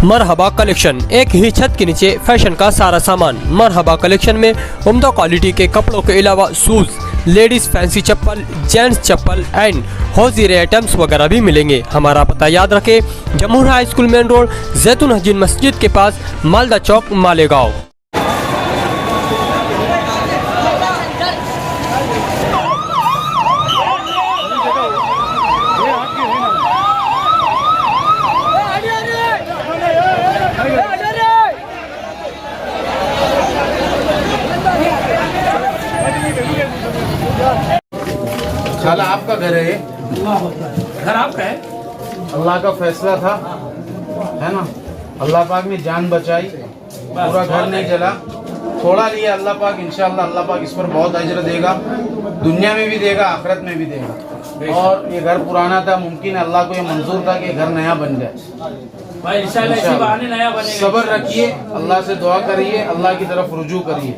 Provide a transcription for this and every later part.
मरहबा collection, एक ही छत के नीचे फैशन का सारा सामान। मरहबा कलेक्शन में उम्दा क्वालिटी के कपड़ों के अलावा शूज, लेडीज फैंसी चप्पल, जेंट्स चप्पल एंड हौजीरे आइटम्स वगैरह भी मिलेंगे। हमारा पता याद रखें, Jamhoor high school main road, जैतून हजीन मस्जिद के पास, मालदा चौक, मालेगांव। खाला आपका घर है ये? घर आपका है? अल्लाह का फैसला था, है ना। अल्लाह पाक ने जान बचाई, पूरा घर नहीं जला, थोड़ा लिया अल्लाह पाक। इंशाअल्लाह अल्लाह पाक इस पर बहुत अजर देगा, दुनिया में भी देगा, आखिरत में भी देगा। और ये घर पुराना था, मुमकिन है अल्लाह को ये मंजूर था कि घर नया बन जाए। भाई इंशाअल्लाह इसी बहाने नया बनेगा। सब्र रखिए, अल्लाह से दुआ करिए, अल्लाह की तरफ रुजू करिए,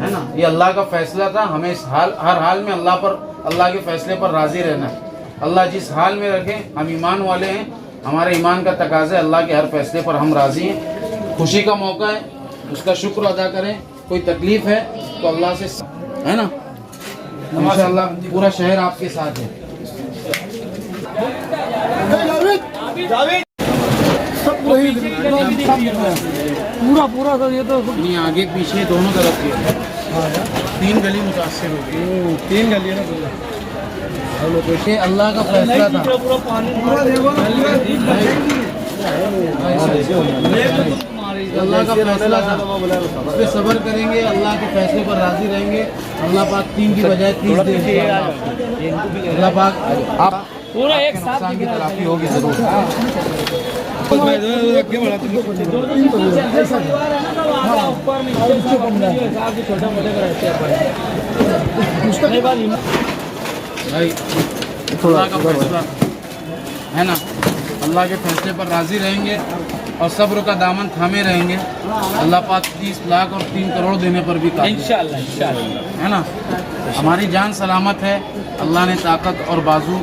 है ना। ये अल्लाह का फैसला था, हमें इस हर हाल में अल्लाह के फैसले पर राजी रहना है। अल्लाह जिस हाल में रखे, हम ईमान वाले हैं, हमारे ईमान का तकाजा है, अल्लाह के हर फैसले पर हम राजी हैं। खुशी का मौका है, उसका शुक्र अदा करें। कोई तकलीफ है तो अल्लाह से, है ना, इंशाअल्लाह पूरा शहर आपके साथ है। पूरा तो ये तो नहीं, आगे पीछे दोनों तरफ के 3 गली मुतासिर हो गई। 3 गली है ना। ये अल्लाह का फैसला था। अल्लाह का फैसला था, इस पे सब्र करेंगे, अल्लाह के फैसले पर राजी रहेंगे। अल्लाह पाक 3 की बजाय 30 देंगे। अल्लाह पाक आप पूरा एक साथ नुकसान की तलाफी होगी जरूर। भाई अल्लाह का फैसला है ना, अल्लाह के फैसले पर राजी रहेंगे और सब्र का दामन थामे रहेंगे। अल्लाह पाक 30 लाख और 3 करोड़ देने पर भी काबिल इंशाअल्लाह है ना। हमारी जान सलामत है, अल्लाह ने ताकत और बाजू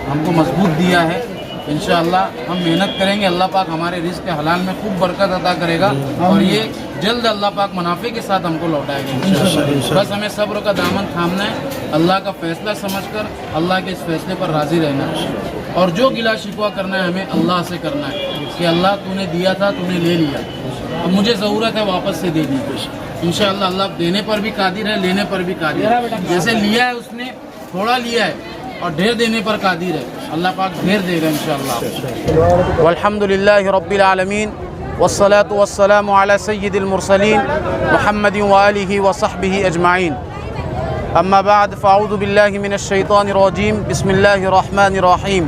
हमको मजबूत दिया है। इंशाअल्लाह हम मेहनत करेंगे, अल्लाह पाक हमारे रिज़्क़ के हलाल में खूब बरकत अता करेगा और ये जल्द अल्लाह पाक मुनाफे के साथ हमको लौटाएगा इंशाअल्लाह। बस हमें सब्र का दामन थामना है, अल्लाह का फैसला समझकर अल्लाह के इस फैसले पर राज़ी रहना है और जो गिला शिकवा करना है हमें अल्लाह से करना है कि अल्लाह तूने दिया था, तूने ले लिया, अब मुझे ज़रूरत है वापस से दे दी। इंशाअल्लाह अल्लाह देने पर भी कादिर है, लेने पर भी कादिर है। जैसे लिया है उसने, थोड़ा लिया है और ढेर देने पर कादिर है, अल्लाह पाक ढेर देगा इंशाअल्लाह। वल्हम्दुलिल्लाहि रब्बिल आलमीन वस्सलातु वस्सलामु अला सय्यिदिल मुरसलीन मुहम्मदिन व आलिहि व सहबिहि अजमाइन। अम्मा बाद फ़अऊज़ु बिल्लाहि मिनश शैतानिर रजीम। बिस्मिल्लाहिर रहमानिर रहीम।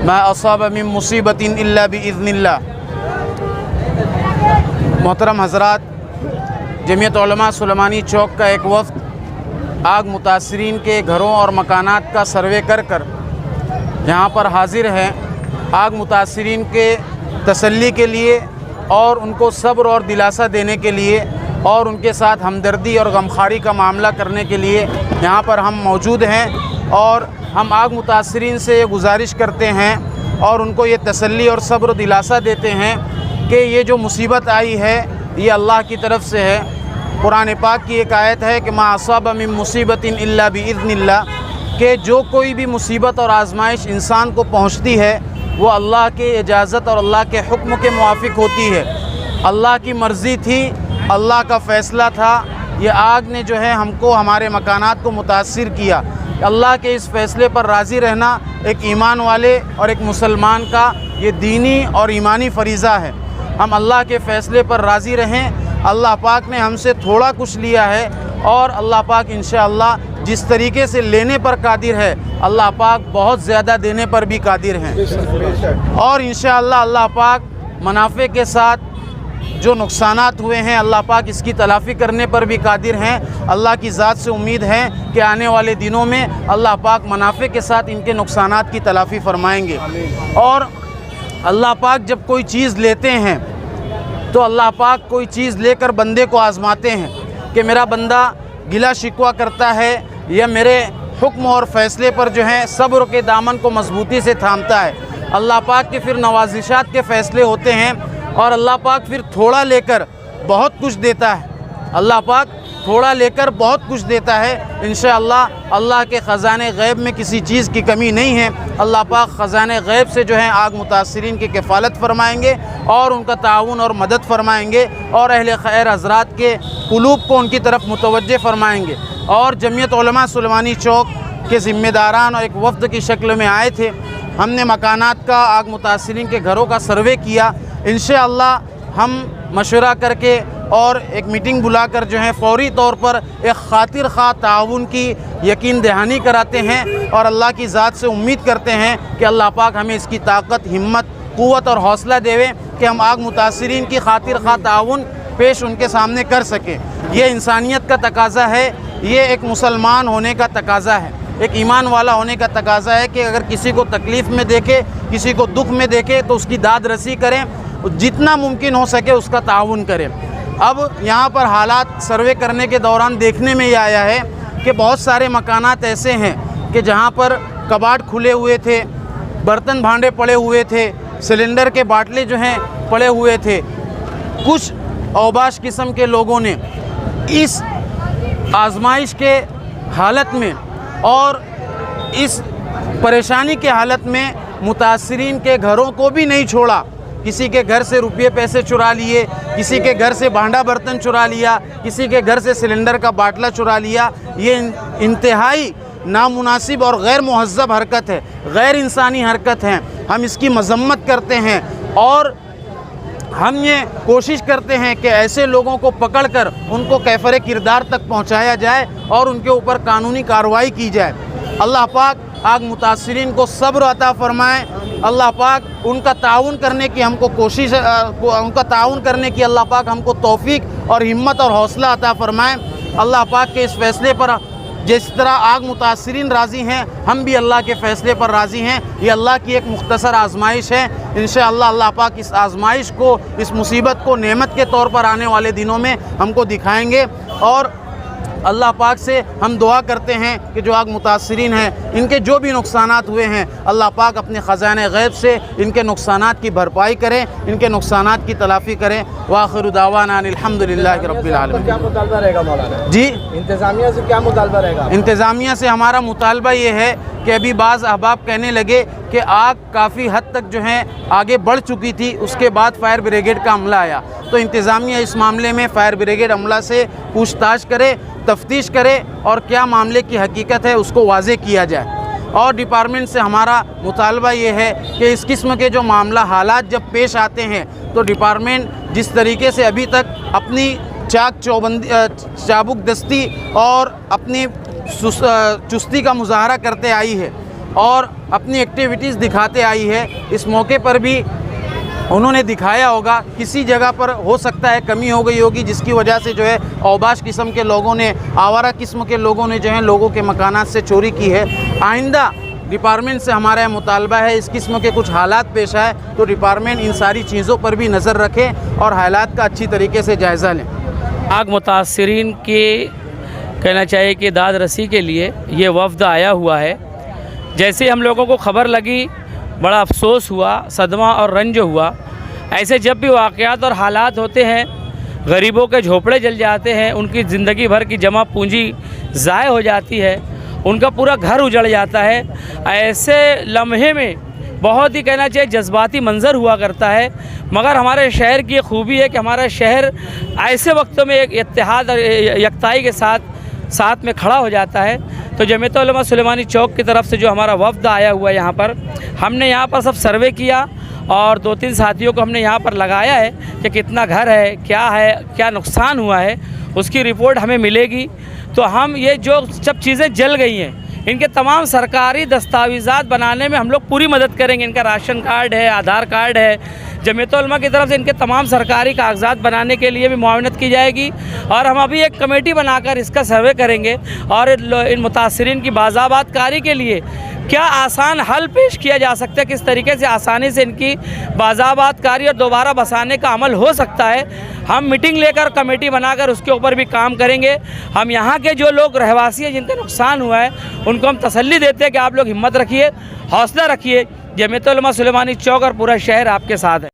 मा असाब मिन मुसीबतिन इल्ला बिइज़्निल्लाह। मोहतरम हज़रात, जमीयत उलमा सुलेमानी चौक का एक वफ़द आग मुतासरीन के घरों और मकानात का सर्वे कर यहाँ पर हाजिर हैं, आग मुतासरीन के तसल्ली के लिए और उनको सब्र और दिलासा देने के लिए और उनके साथ हमदर्दी और गमखारी का मामला करने के लिए यहाँ पर हम मौजूद हैं। और हम आग मुतासरीन से ये गुजारिश करते हैं और उनको ये तसल्ली और सब्र दिलासा देते हैं कि ये जो मुसीबत आई है ये अल्लाह की तरफ से है। कुरान पाक की एक आयत है कि मा असाब मिन मुसीबतिन इल्ला बिइज़्निल्लाह, कि जो कोई भी मुसीबत और आजमाइश इंसान को पहुंचती है वो अल्लाह के इजाज़त और अल्लाह के हुक्म के मुआफिक होती है। अल्लाह की मर्ज़ी थी, अल्लाह का फ़ैसला था। ये आग ने जो है हमको, हमारे मकानात को मुतासिर किया। अल्लाह के इस फ़ैसले पर राज़ी रहना एक ईमान वाले और एक मुसलमान का ये दीनी और ईमानी फ़रीज़ा है। हम अल्लाह के फ़ैसले पर राज़ी रहें। अल्लाह पाक ने हमसे थोड़ा कुछ लिया है और अल्लाह पाक इंशाअल्लाह जिस तरीके से लेने पर कादिर है, अल्लाह पाक बहुत ज़्यादा देने पर भी कादिर हैं। और इंशाअल्लाह अल्लाह पाक मुनाफे के साथ जो नुकसानात हुए हैं, अल्लाह पाक इसकी तलाफ़ी करने पर भी कादिर हैं। अल्लाह की ज़ात से उम्मीद है कि आने वाले दिनों में अल्लाह पाक मुनाफे के साथ इनके नुकसानात की तलाफ़ी फरमाएँगे। और अल्लाह पाक जब कोई चीज़ लेते हैं तो अल्लाह पाक कोई चीज़ लेकर बंदे को आज़माते हैं कि मेरा बंदा गिला शिकवा करता है या मेरे हुक्म और फ़ैसले पर जो है सब्र के दामन को मजबूती से थामता है। अल्लाह पाक के फिर नवाजिशात के फ़ैसले होते हैं اور اللہ پاک پھر تھوڑا لے کر بہت کچھ دیتا ہے. اللہ پاک تھوڑا لے کر بہت کچھ دیتا ہے. انشاءاللہ اللہ کے خزانے غیب میں کسی چیز کی کمی نہیں ہے. اللہ پاک خزانے غیب سے جو ہے آگ متاثرین کی کفالت فرمائیں گے اور ان کا تعاون اور مدد فرمائیں گے اور اہل خیر حضرات کے قلوب کو ان کی طرف متوجہ فرمائیں گے. اور جمعیت علماء سلیمانی چوک کے ذمہ داران اور ایک وفد کی شکل میں آئے تھے. ہم نے مکانات کا آگ متاثرین کے گھروں کا سروے کیا. انشاءاللہ ہم مشورہ کر کے اور ایک میٹنگ بلا کر جو ہے فوری طور پر ایک خاطر خواہ تعاون کی یقین دہانی کراتے ہیں اور اللہ کی ذات سے امید کرتے ہیں کہ اللہ پاک ہمیں اس کی طاقت، ہمت، قوت اور حوصلہ دے کہ ہم آگ متاثرین کی خاطر خواہ تعاون پیش ان کے سامنے کر سکیں. یہ انسانیت کا تقاضا ہے، یہ ایک مسلمان ہونے کا تقاضا ہے، ایک ایمان والا ہونے کا تقاضا ہے کہ اگر کسی کو تکلیف میں دیکھے، کسی کو دکھ میں دیکھے تو اس کی داد رسی کریں، جتنا ممکن ہو سکے اس کا تعاون کریں. اب یہاں پر حالات سروے کرنے کے دوران دیکھنے میں یہ آیا ہے کہ بہت سارے مکانات ایسے ہیں کہ جہاں پر کباڑ کھلے ہوئے تھے، برتن بھانڈے پڑے ہوئے تھے، سلنڈر کے باٹلے جو ہیں پڑے ہوئے تھے. کچھ اوباش قسم کے لوگوں نے اس آزمائش کے حالت میں اور اس پریشانی کے حالت میں متاثرین کے گھروں کو بھی نہیں چھوڑا. کسی کے گھر سے روپیے پیسے چرا لیے، کسی کے گھر سے بھانڈا برتن چرا لیا، کسی کے گھر سے سلنڈر کا باٹلا چرا لیا. یہ انتہائی نامناسب اور غیر مہذب حرکت ہے، غیر انسانی حرکت ہے. ہم اس کی مذمت کرتے ہیں اور ہم یہ کوشش کرتے ہیں کہ ایسے لوگوں کو پکڑ کر ان کو کیفر کردار تک پہنچایا جائے اور ان کے اوپر قانونی کارروائی کی جائے. اللہ پاک آگ متاثرین کو صبر عطا فرمائے. اللہ پاک ان کا تعاون کرنے کی ہم کو کوشش ان کا تعاون کرنے کی اللہ پاک ہم کو توفیق اور ہمت اور حوصلہ عطا فرمائے. اللہ پاک کے اس فیصلے پر جس طرح آگ متاثرین راضی ہیں، ہم بھی اللہ کے فیصلے پر راضی ہیں. یہ اللہ کی ایک مختصر آزمائش ہے. انشاءاللہ اللہ پاک اس آزمائش کو، اس مصیبت کو نعمت کے طور پر آنے والے دنوں میں ہم کو دکھائیں گے. اور اللہ پاک سے ہم دعا کرتے ہیں کہ جو آگ متاثرین ہیں ان کے جو بھی نقصانات ہوئے ہیں اللہ پاک اپنے خزانہ غیب سے ان کے نقصانات کی بھرپائی کریں، ان کے نقصانات کی تلافی کریں. وآخر دعوانا ان الحمدللہ رب العالمین. کیا مطالبہ رہے گا مولانا؟ جی انتظامیہ سے کیا مطالبہ رہے گا؟ انتظامیہ سے ہمارا مطالبہ یہ ہے کہ ابھی بعض احباب کہنے لگے کہ آگ کافی حد تک جو ہے آگے بڑھ چکی تھی، اس کے بعد فائر بریگیڈ کا عملہ آیا. تو انتظامیہ اس معاملے میں فائر بریگیڈ عملہ سے پوچھ تاچھ کرے، تفتیش کرے اور کیا معاملے کی حقیقت ہے اس کو واضح کیا جائے. اور ڈپارٹمنٹ سے ہمارا مطالبہ یہ ہے کہ اس قسم کے جو معاملہ حالات جب پیش آتے ہیں تو ڈپارٹمنٹ جس طریقے سے ابھی تک اپنی چابک دستی اور اپنی چستی کا مظاہرہ کرتے آئی ہے اور اپنی ایکٹیویٹیز دکھاتے آئی ہے، اس موقع پر بھی انہوں نے دکھایا ہوگا. کسی جگہ پر ہو سکتا ہے کمی ہو گئی ہوگی جس کی وجہ سے جو ہے اوباش قسم کے لوگوں نے، آوارہ قسم کے لوگوں نے جو ہے لوگوں کے مکانات سے چوری کی ہے. آئندہ ڈپارٹمنٹ سے ہمارا مطالبہ ہے اس قسم کے کچھ حالات پیش آئے تو ڈپارٹمنٹ ان ساری چیزوں پر بھی نظر رکھے اور حالات کا اچھی طریقے سے جائزہ لیں. आग मुतासिरीन के कहना चाहिए कि दाद रसी के लिए ये वफ़द आया हुआ है. जैसे हम लोगों को ख़बर लगी बड़ा अफसोस हुआ, सदमा और रंज हुआ. ऐसे जब भी वाक़यात और हालात होते हैं, गरीबों के झोपड़े जल जाते हैं, उनकी ज़िंदगी भर की जमा पूंजी ज़ाय हो जाती है, उनका पूरा घर उजड़ जाता है. ऐसे लम्हे में बहुत ही कहना चाहिए जज्बाती मंज़र हुआ करता है. मगर हमारे शहर की खूबी है कि हमारा शहर ऐसे वक्तों में एक इत्तेहाद और यकताई के साथ में खड़ा हो जाता है. तो जमीयत उलमा सुलेमानी चौक की तरफ से जो हमारा वफ़द आया हुआ है यहाँ पर, हमने यहाँ पर सब सर्वे किया और 2-3 साथियों को हमने यहाँ पर लगाया है कि कितना घर है, क्या नुकसान हुआ है, उसकी रिपोर्ट हमें मिलेगी. तो हम ये जो सब चीज़ें जल गई हैं इनके तमाम सरकारी दस्तावेज़ात बनाने में हम लोग पूरी मदद करेंगे. इनका राशन कार्ड है, आधार कार्ड है, जमीयत उलमा की तरफ से इनके तमाम सरकारी कागजात बनाने के लिए भी मुआवनत की जाएगी. और हम अभी एक कमेटी बनाकर इसका सर्वे करेंगे और इन मुतासिरीन की बाज़ाबात कारी के लिए क्या आसान हल पेश किया जा सकता है, किस तरीके से आसानी से इनकी बाज़ाबात कारी और दोबारा बसाने का अमल हो सकता है. हम मीटिंग लेकर कमेटी बनाकर उसके ऊपर भी काम करेंगे. हम यहाँ के जो लोग रहवासी हैं जिनका नुकसान हुआ है उनको हम तसल्ली देते हैं कि आप लोग हिम्मत रखिए, हौसला रखिए. जमीयत उलमा सुलेमानी चौक और पूरा शहर आपके साथ है.